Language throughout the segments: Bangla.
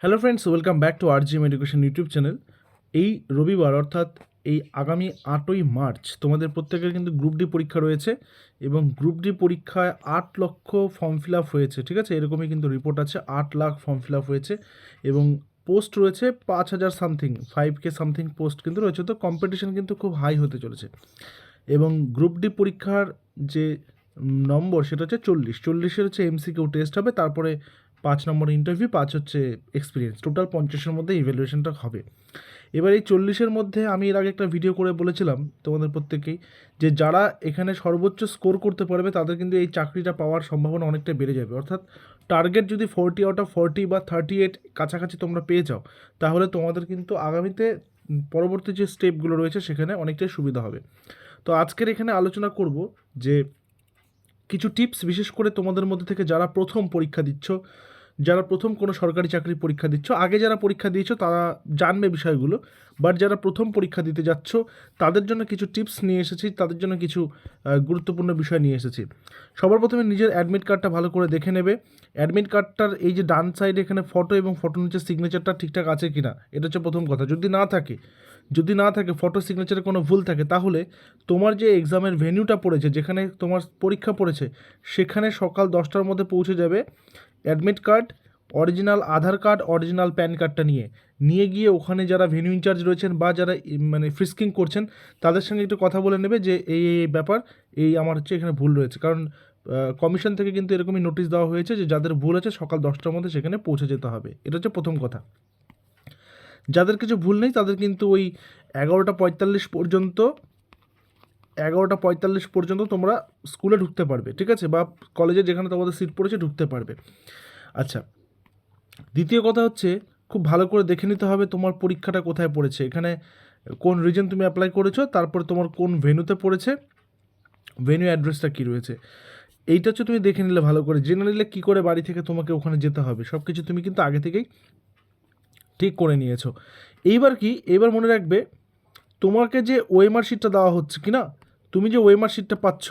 Hello friends, welcome back to RGM education YouTube channel. এই রবিবার অর্থাৎ এই আগামী 8ই মার্চ তোমাদের প্রত্যেকের কিন্তু গ্রুপ ডি পরীক্ষা রয়েছে এবং গ্রুপ ডি পরীক্ষায় 8 লক্ষ ফর্ম ফিল আপ হয়েছে। ঠিক আছে, এরকমই কিন্তু রিপোর্ট আছে, 8 লাখ ফর্ম ফিল আপ হয়েছে এবং পোস্ট রয়েছে 5,000 সামথিং, 5K সামথিং পোস্ট কিন্তু রয়েছে। তো কম্পিটিশন কিন্তু খুব হাই হতে চলেছে এবং গ্রুপ ডি পরীক্ষার যে নম্বর সেটা হচ্ছে 40 হচ্ছে এমসিকিউ টেস্ট হবে, তারপরে 5 নম্বর ইন্টারভিউ, 5 হচ্ছে এক্সপিরিয়েন্স, টোটাল 50-এর মধ্যে ইভ্যালুয়েশনটা হবে। এবার এই 40-এর মধ্যে আমি এর আগে একটা ভিডিও করে বলেছিলাম তোমাদের প্রত্যেকেই যে যারা এখানে সর্বোচ্চ স্কোর করতে পারবে তাদের কিন্তু এই চাকরিটা পাওয়ার সম্ভাবনা অনেকটা বেড়ে যাবে। অর্থাৎ টার্গেট যদি 40 বা 38 কাছাকাছি তোমরা পেয়ে যাও, তাহলে তোমাদের কিন্তু আগামীতে পরবর্তী যে স্টেপগুলো রয়েছে সেখানে অনেকটাই সুবিধা হবে। তো আজকের এখানে আলোচনা করব যে কিছু টিপস, বিশেষ করে তোমাদের মধ্যে থেকে যারা প্রথম পরীক্ষা দিচ্ছ, যারা প্রথম কোনো সরকারি চাকরির পরীক্ষা দিচ্ছ, আগে যারা পরীক্ষা দিয়েছো তারা জানবে বিষয়গুলো, বাট যারা প্রথম পরীক্ষা দিতে যাচ্ছ তাদের জন্য কিছু টিপস নিয়ে এসেছি, তাদের জন্য কিছু গুরুত্বপূর্ণ বিষয় নিয়ে এসেছি। সবার প্রথমে নিজের অ্যাডমিট কার্ডটা ভালো করে দেখে নেবে। অ্যাডমিট কার্ডটার এই যে ডান সাইডে এখানে ফটো এবং ফটোর নিচে সিগনেচারটা ঠিকঠাক আছে কি না, এটা হচ্ছে প্রথম কথা। যদি না থাকে ফটো সিগনেচারে কোনো ভুল থাকে, তাহলে তোমার যে এক্সামের ভেন্যুটা পড়েছে, যেখানে তোমার পরীক্ষা পড়েছে, সেখানে সকাল 10টার মধ্যে পৌঁছে যাবে অ্যাডমিট কার্ড, অরিজিনাল আধার কার্ড, অরিজিনাল প্যান কার্ডটা নিয়ে গিয়ে ওখানে যারা ভেন্যু ইনচার্জ রয়েছেন বা যারা মানে ফ্রিস্কিং করছেন তাদের সঙ্গে একটু কথা বলে নেবে যে এই ব্যাপার, এই আমার হচ্ছে এখানে ভুল রয়েছে। কারণ কমিশন থেকে কিন্তু এরকমই নোটিশ দেওয়া হয়েছে যে যাদের ভুল আছে সকাল 10টার মধ্যে সেখানে পৌঁছে যেতে হবে। এটা হচ্ছে প্রথম কথা। যাদের কিছু ভুল নেই তাদের কিন্তু ওই 11টা 45 পর্যন্ত তোমরা স্কুলে ঢুকতে পারবে, ঠিক আছে, বা কলেজে যেখানে তোমাদের সিট পড়েছে ঢুকতে পারবে। আচ্ছা, দ্বিতীয় কথা হচ্ছে খুব ভালো করে দেখে নিতে হবে তোমার পরীক্ষাটা কোথায় পড়েছে, এখানে কোন রিজন তুমি অ্যাপ্লাই করেছো, তারপরে তোমার কোন ভেন্যুতে পড়েছে, ভেন্যু অ্যাড্রেসটা কী রয়েছে, এইটা হচ্ছে তুমি দেখে নিলে ভালো করে। জেনে নিলে কী করে বাড়ি থেকে তোমাকে ওখানে যেতে হবে, সব কিছু তুমি কিন্তু আগে থেকেই ঠিক করে নিয়েছো। এইবার মনে রাখবে তোমাকে যে ওএমআর শিটটা দেওয়া হচ্ছে কি না, তুমি যে ওএমআর শিটটা পাচ্ছ,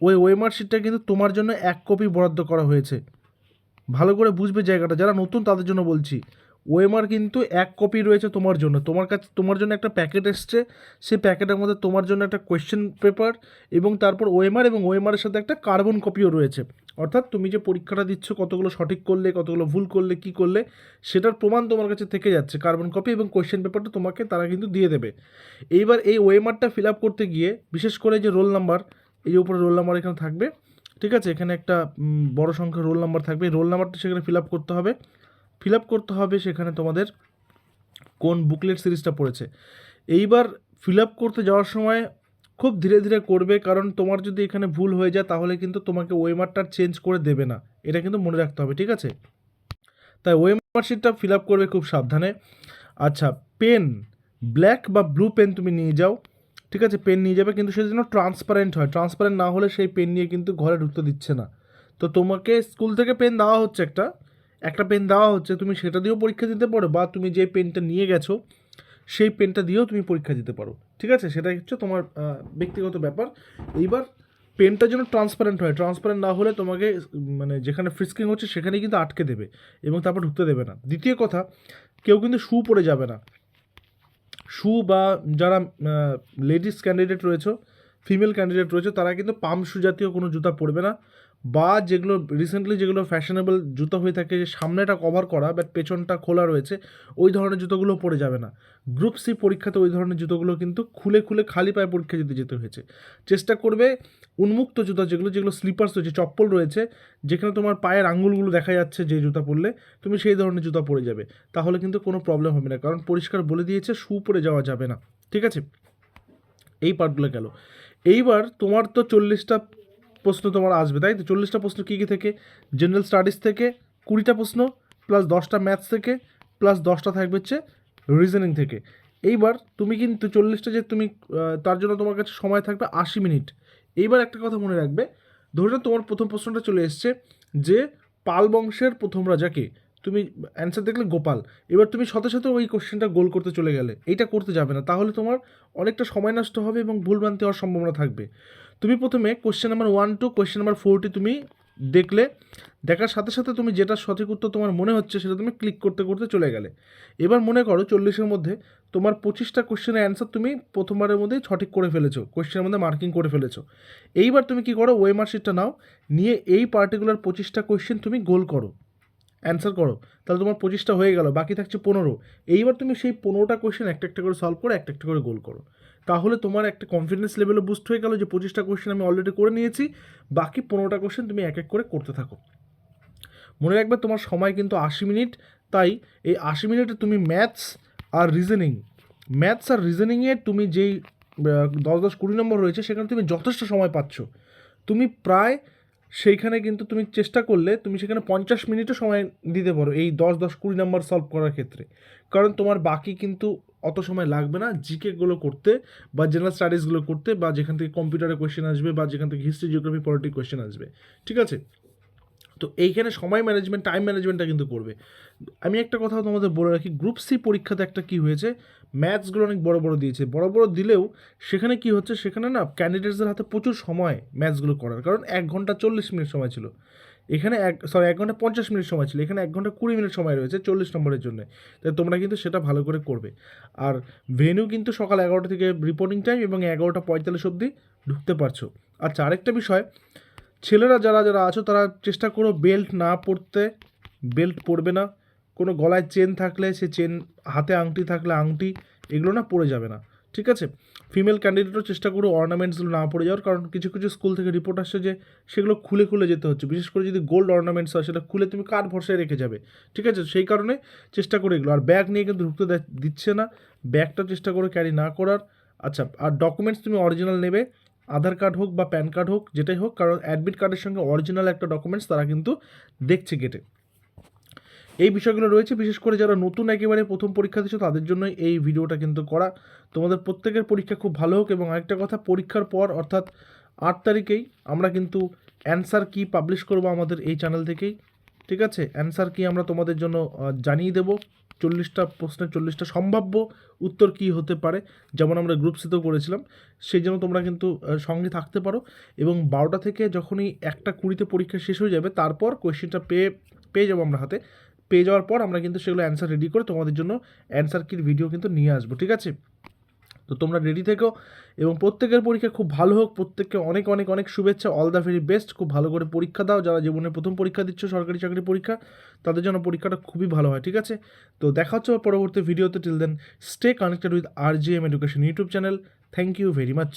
ওই ওএমআর শিটটা কিন্তু তোমার জন্য 1 কপি বরাদ্দ করা হয়েছে। ভালো করে বুঝবে জায়গাটা, যারা নতুন তাদের জন্য বলছি। ওএমআর কিন্তু 1 কপি রয়েছে তোমার জন্য, তোমার জন্য একটা প্যাকেট এসছে, সেই প্যাকেটের মধ্যে তোমার জন্য একটা কোয়েশ্চেন পেপার এবং তারপর ওএমআর, এবং ওএমআরের সাথে একটা কার্বন কপিও রয়েছে। অর্থাৎ তুমি যে পরীক্ষাটা দিচ্ছ কতগুলো সঠিক করলে, কতগুলো ভুল করলে, কী করলে, সেটার প্রমাণ তোমার কাছে থেকে যাচ্ছে। কার্বন কপি এবং কোয়েশ্চেন পেপারটা তোমাকে তারা কিন্তু দিয়ে দেবে। এইবার এই ওএমআরটা ফিল আপ করতে গিয়ে বিশেষ করে যে রোল নাম্বার, এই উপরে রোল নাম্বার এখানে থাকবে, ঠিক আছে, এখানে একটা বড় সংখ্যার রোল নাম্বার থাকবে, রোল নাম্বারটা সেখানে ফিল আপ করতে হবে সেখানে তোমাদের কোন বুকলেট সিরিজটা পড়েছে। এইবার ফিল আপ করতে যাওয়ার সময় খুব ধীরে ধীরে করবে, কারণ তোমার যদি এখানে ভুল হয়ে যায় তাহলে কিন্তু তোমাকে ওএমআরটা চেঞ্জ করে দেবে না, এটা কিন্তু মনে রাখতে হবে, ঠিক আছে। তাই ওএমআর শিটটা ফিল আপ করবে খুব সাবধানে। আচ্ছা, পেন, ব্ল্যাক বা ব্লু পেন তুমি নিয়ে যাও, ঠিক আছে, পেন নিয়ে যাবে, কিন্তু সেটা যেন ট্রান্সপারেন্ট হয়। ট্রান্সপারেন্ট না হলে সেই পেন নিয়ে কিন্তু ঘরে ঢুকতে দিচ্ছে না। তো তোমাকে স্কুল থেকে পেন দেওয়া হচ্ছে, একটা পেন দেওয়া হচ্ছে, তুমি সেটা দিয়েও পরীক্ষা দিতে পারো, বা তুমি যে পেনটা নিয়ে গেছো সেই পেনটা দিয়েও তুমি পরীক্ষা দিতে পারো, ঠিক আছে, সেটা হচ্ছে তোমার ব্যক্তিগত ব্যাপার। এইবার পেনটা যেন ট্রান্সপারেন্ট হয়, ট্রান্সপারেন্ট না হলে তোমাকে মানে যেখানে ফ্রিস্কিং হচ্ছে সেখানেই কিন্তু আটকে দেবে এবং তারপর ঢুকতে দেবে না। দ্বিতীয় কথা, কেউ কিন্তু শু পরে যাবে না। শু বা যারা লেডিস ক্যান্ডিডেট রয়েছে, ফিমেল ক্যান্ডিডেট রয়েছে, তারা কিন্তু পাম শু জাতীয় কোনো জুতা পরবে না, বা যেগুলো রিসেন্টলি যেগুলো ফ্যাশনেবল জুতো হয়ে থাকে, যে সামনেটা কভার করা বাট পেছনটা খোলা রয়েছে, ওই ধরনের জুতোগুলো পরে যাবে না। গ্রুপ সি পরীক্ষাতে ওই ধরনের জুতোগুলো কিন্তু খুলে খালি পায়ে পরীক্ষা যেতে হয়েছে। চেষ্টা করবে উন্মুক্ত জুতো, যেগুলো স্লিপার্স রয়েছে, চপ্পল রয়েছে, যেখানে তোমার পায়ের আঙুলগুলো দেখা যাচ্ছে, যে জুতা পরলে তুমি সেই ধরনের জুতা পরে যাবে, তাহলে কিন্তু কোনো প্রবলেম হবে না, কারণ পরিষ্কার বলে দিয়েছে শু পরে যাওয়া যাবে না, ঠিক আছে। এই পার্টগুলো গেল। এইবার তোমার তো 40টা প্রশ্ন তোমার আসবে, তাই তো? 40টা প্রশ্ন কী থেকে? জেনারেল স্টাডিজ থেকে 20টা প্রশ্ন, প্লাস 10টা ম্যাথস থেকে, প্লাস 10টা থাকবে হচ্ছে রিজনিং থেকে। এইবার তুমি কিন্তু 40টা যে তুমি তার জন্য তোমার কাছে সময় থাকবে 80 মিনিট। এইবার একটা কথা মনে রাখবে, ধরে নাও তোমার প্রথম প্রশ্নটা চলে এসছে যে পাল বংশের প্রথম রাজা কে, তুমি অ্যান্সার দেখলে গোপাল। এবার তুমি সাথে ওই কোশ্চেনটা গোল করতে চলে গেলে, এইটা করতে যাবে না, তাহলে তোমার অনেকটা সময় নষ্ট হবে এবং ভুলভ্রান্তি হওয়ার সম্ভাবনা থাকবে। তুমি প্রথমে question number 1 to question number 40 তুমি দেখার সাথে সাথে তুমি যেটা সঠিক উত্তর তোমার মনে হচ্ছে সেটা তুমি ক্লিক করতে করতে চলে গেলে। এবার মনে করো 40-এর মধ্যে তোমার 25টা কোশ্চেনের অ্যান্সার তুমি প্রথমবারের মধ্যেই সঠিক করে ফেলেছো, কোশ্চেনের মধ্যে মার্কিং করে ফেলেছো। এইবার তুমি কি করো, ওএমআর শিটটা নাও, নিয়ে এই পার্টিকুলার 25টা কোশ্চেন তুমি গোল করো, অ্যান্সার করো। তাহলে তোমার 25টা হয়ে গেল, বাকি থাকছে 15। এইবার তুমি সেই 15টা কোশ্চেন একটা একটা করে সলভ করে একটা একটা করে গোল করো। তাহলে তোমার একটা কনফিডেন্স লেভেলও বুস্ট হয়ে গেল যে 25টা কোশ্চেন আমি অলরেডি করে নিয়েছি, বাকি 15টা কোশ্চেন তুমি এক এক করে করতে থাকো। মনে রাখবে তোমার সময় কিন্তু 80 মিনিট, তাই এই 80 মিনিটে তুমি ম্যাথস আর রিজনিংয়ে তুমি যেই 10-10-20 নম্বর রয়েছে সেখানে তুমি যথেষ্ট সময় পাচ্ছ। তুমি প্রায় সেইখানে কিন্তু তুমি চেষ্টা করলে তুমি সেখানে 50 মিনিটও সময় দিতে পারো এই 10-10-20 নম্বর সলভ করার ক্ষেত্রে, কারণ তোমার বাকি কিন্তু অত সময় লাগবে না জিকেগুলো করতে বা জেনারেল স্টাডিজগুলো করতে, বা যেখান থেকে কম্পিউটারে কোয়েশ্চেন আসবে বা যেখান থেকে হিস্ট্রি, জিওগ্রাফি, পলিটিক্স কোয়েশ্চেন আসবে। ঠিক আছে, তো এইখানে সময় ম্যানেজমেন্ট, টাইম ম্যানেজমেন্টটা কিন্তু করবে। আমি একটা কথা তোমাদের বলে রাখি, গ্রুপ সি পরীক্ষাতে একটা কী হয়েছে, ম্যাথসগুলো অনেক বড় বড় দিয়েছে, বড় বড় দিলেও সেখানে কি হচ্ছে, সেখানে না ক্যান্ডিডেটসদের হাতে প্রচুর সময় ম্যাথসগুলো করার, কারণ 1 ঘন্টা 40 মিনিট সময় ছিল, এখানে 1 ঘন্টা 50 মিনিট সময় ছিল, এখানে 1 ঘন্টা 20 মিনিট সময় রয়েছে 40 নম্বরের জন্য। তাই তোমরা কিন্তু সেটা ভালো করে করবে। আর ভেন্যু কিন্তু সকাল 11টা থেকে রিপোর্টিং টাইম, এবং 11টা 45 অবধি ঢুকতে পারছো। আচ্ছা, আরেকটা বিষয়, ছেলেরা যারা যারা আছো তারা চেষ্টা করো বেল্ট না পরতে, বেল্ট পরবে না। কোনো গলায় চেন থাকলে সে চেন, হাতে আংটি থাকলে আংটি, এগুলো না পরে যাবে না। ঠিক আছে, ফিমেল ক্যান্ডিডেটও চেষ্টা করো অর্নামেন্টসগুলো না পরে যাওয়ার, কারণ কিছু কিছু স্কুল থেকে রিপোর্ট আসছে যে সেগুলো খুলে খুলে যেতে হচ্ছে, বিশেষ করে যদি গোল্ড অর্নামেন্টস হয় সেটা খুলে তুমি কার ভরসায় রেখে যাবে। ঠিক আছে, সেই কারণে চেষ্টা করে এগুলো। আর ব্যাগ নিয়ে কিন্তু ঢুকতে দিচ্ছে না, ব্যাগটা চেষ্টা করো ক্যারি না করার। আচ্ছা, আর ডকুমেন্টস তুমি অরিজিনাল নেবে, আধার কার্ড হোক বা প্যান কার্ড হোক, যেটাই হোক, কারণ অ্যাডমিট কার্ডের সঙ্গে অরিজিনাল একটা ডকুমেন্টস তারা কিন্তু দেখছে গেটে। এই বিষয়গুলো রয়েছে, বিশেষ করে যারা নতুন একেবারে প্রথম পরীক্ষা দিচ্ছ তাদের জন্য এই ভিডিওটা কিন্তু করা। তোমাদের প্রত্যেকের পরীক্ষা খুব ভালো হোক। এবং আরেকটা কথা, পরীক্ষার পর অর্থাৎ 8 তারিখেই আমরা কিন্তু অ্যান্সার কি পাবলিশ করব আমাদের এই চ্যানেল থেকেই। ঠিক আছে, অ্যান্সার কি আমরা তোমাদের জন্য জানিয়ে দেবো। 40টা প্রশ্নের 40টা সম্ভাব্য উত্তর কী হতে পারে, যেমন আমরা গ্রুপ সিতেও করেছিলাম। সেই জন্য তোমরা কিন্তু সঙ্গে থাকতে পারো। এবং 12টা থেকে যখনই 1টা 20-তে পরীক্ষা শেষ হয়ে যাবে, তারপর কোয়েশ্চেনটা পেয়ে যাবো আমরা হাতে। পেয়ে যাওয়ার পর আমরা কিন্তু সেগুলো অ্যান্সার রেডি করে তোমাদের জন্য অ্যান্সার কির ভিডিও কিন্তু নিয়ে আসবো। ঠিক আছে, তো তোমরা রেডি থেকো, এবং প্রত্যেকের পরীক্ষা খুব ভালো হোক। প্রত্যেককে অনেক অনেক অনেক শুভেচ্ছা, অল দ্য ভেরি বেস্ট। খুব ভালো করে পরীক্ষা দাও, যারা জীবনে প্রথম পরীক্ষা দিচ্ছ সরকারি চাকরি পরীক্ষা, তাদের জন্য পরীক্ষাটা খুবই ভালো হয়। ঠিক আছে, তো দেখা হচ্ছে পরবর্তী ভিডিওতে। Till then stay connected with RGM education YouTube channel. Thank you very much.